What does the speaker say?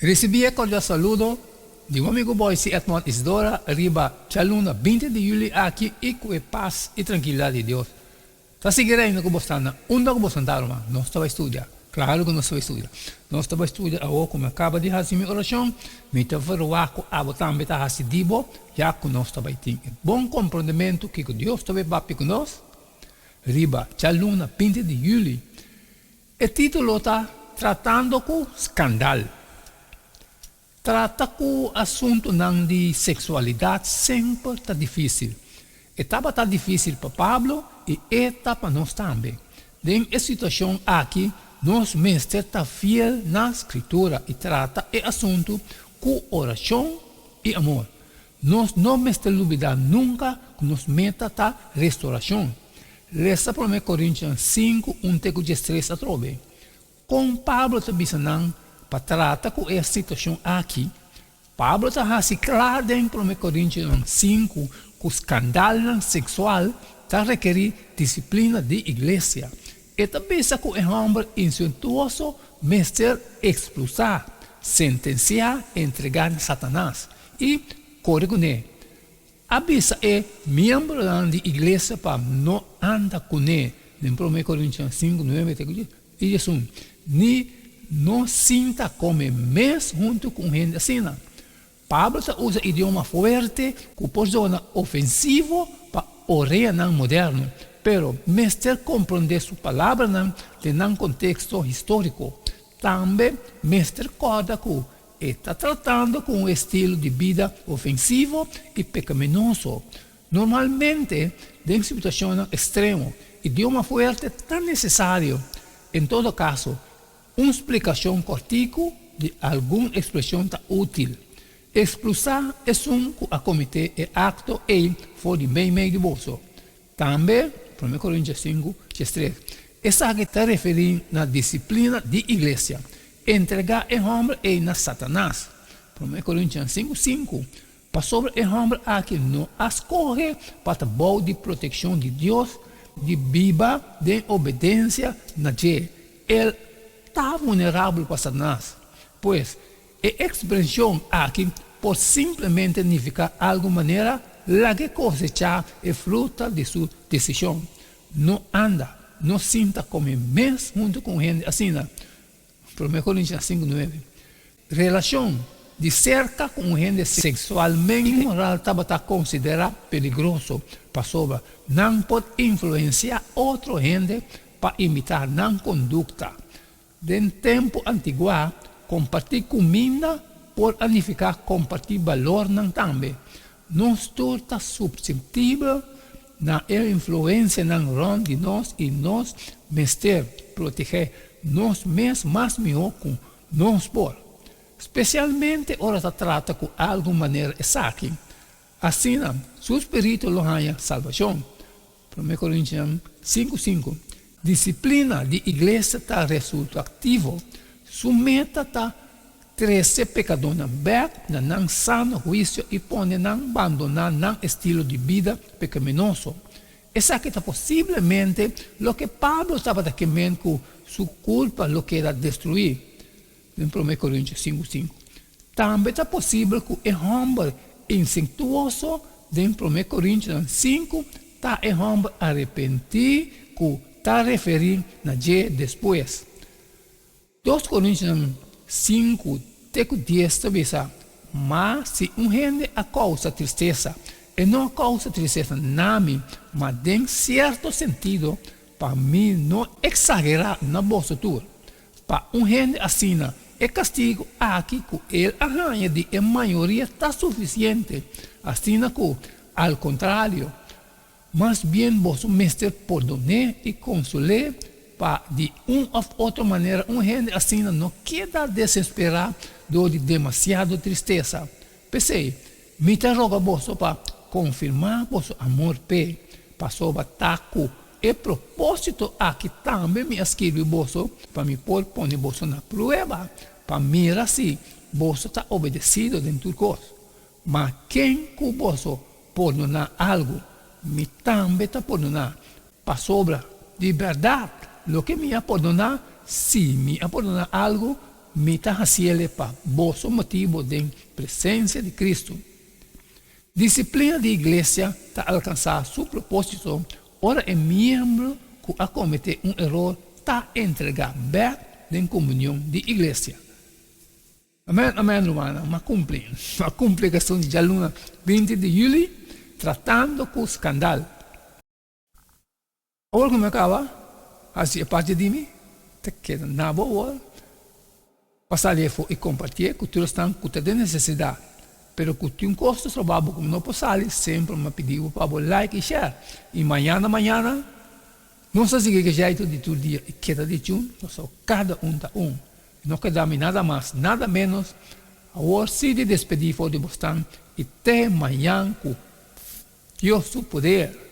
Recibí cordial saludo de un amigo Boise Edmond Isidora, arriba Chaluna 20 de julio aquí y con paz y tranquilidad de Dios. Está siguiendo que bostana, que bostana, não estava a estudar. Claro que não estava a estudar. Não estava a estudar agora, como acaba de fazer minha oração, me estava verwaco, a botar me estava a dibo, já que não estava a ter. Bom compreendimento que Deus estava a conosco, arriba Chaluna 20 de julho. O título está tratando com escândalo. Trata com assunto não de sexualidade sempre está difícil. Etapa está difícil para Pablo e etapa nós também. Nessa situação aqui, nós mestre está fiel na escritura e trata o assunto com oração e amor. Nós não mestre dúvida nunca que nos meta está restauração. Resta para 1 Coríntios 5, 1-13 a trove. Com Pablo está dizendo para tratar com essa situação aqui, Pablo está assim claro dentro de 1 Coríntios 5 que o escândalo sexual está requerir disciplina de igreja. E também que o homem insultuoso mestre expulsar, sentenciar, entregar a Satanás e corrigir. Avisa é membro da igreja para não andar com ele. Em 1 Coríntios 5, 9, e Jesus, não sinta como mesmo junto com gente assim. Pablo usa idioma forte, com persona ofensivo para orar não moderno, pero mestre compreender sua palavra não tem um contexto histórico. Também mestre recorda que está tratando com um estilo de vida ofensivo e pecaminoso. Normalmente, em situação extrema, idioma forte é necessário. Em todo caso, uma explicação cortica de alguma expressão está útil. Expulsar é a cometer é acto e for de bem meio de bolso. Também, 1 Coríntios 5, 3. Essa que está referindo na disciplina de igreja. Entregar o homem e na Satanás. 1 Coríntios 5, 5. Para sobre o homem a que não escorre para a boa de proteção de Deus, de viva de obediência na lei. Ele está vulnerável para Satanás, pois a expressão aqui pode simplesmente significar alguma maneira la que cosechar é fruta de sua decisão. Não anda, não sinta como mesmo junto com gente assim. 1 Coríntios 5, 9. Relação de cerca com gente sexualmente imoral está considerada perigoso para sobre. Não pode influenciar outra gente para imitar não conduta. Em tempo antigo, compartilhar comida pode significar compartilhar valor não também. Nós está suscetível na influência não ron de nós e nós mestre proteger nós mesmos mais melhor com nós por. Especialmente ora se trata com alguma maneira aqui. Assim, seu espírito lo ganha salvação. 1 Coríntios 5, 5. Disciplina de igreja está resultado ativo. Sua meta está trazer pecadores back na não sano juízo e pôr não abandonar não estilo de vida pecaminoso. Essa aqui está possivelmente o que Pablo estava querendo com sua culpa, o que era destruir. Em 1 Coríntios 5, 5. Também está possível que o homem incestuoso, em 1 Coríntios 5, está o homem arrependido, que está referindo na dia depois. 2 Coríntios 5, 10 talvez, mas se gente a causa tristeza, e não causa tristeza nami, mas em certo sentido, para mim não exagerar na vossa tour. Para gente assim, é castigo aqui que ele arranha de a maioria está suficiente. Assim que, ao contrário, mas bem vosso mestre perdonar e consolar para de ou outra maneira gente assim não queda desesperar de demasiado tristeza. Pensei, me roga vosso para confirmar vosso amor para sobre taco e propósito aqui também me escrevi vosso para me pôr vosso na prova para mirar se vosso está obedecido dentro do curso. Mas quem que vosso perdonar algo me também está perdonar para sobre de verdade. Lo que me ha perdonado, si me ha perdonado algo, mita haciele pa vos motivo de presencia de Cristo. Disciplina de iglesia para alcanzar su propósito, ora el miembro que acomete un error está entregar back en comunión de iglesia. Amén, amén, hermana, mas cumpre a questão de aluna 20 de julho, tratando com o escândalo. Agora como acaba, assim a parte de mim, te queda na boa, passar ali e compartilhar com todos estão com toda necessidade. Pero que tem um custo de trabalho, como não posso sempre me pediu para like e share. E amanhã, não sei se que jeito de todo dia, e queda de tchum, só cada tá não queda-me nada mais, nada menos. Agora se de despedir for de bastante, e até amanhã com Deus o poder.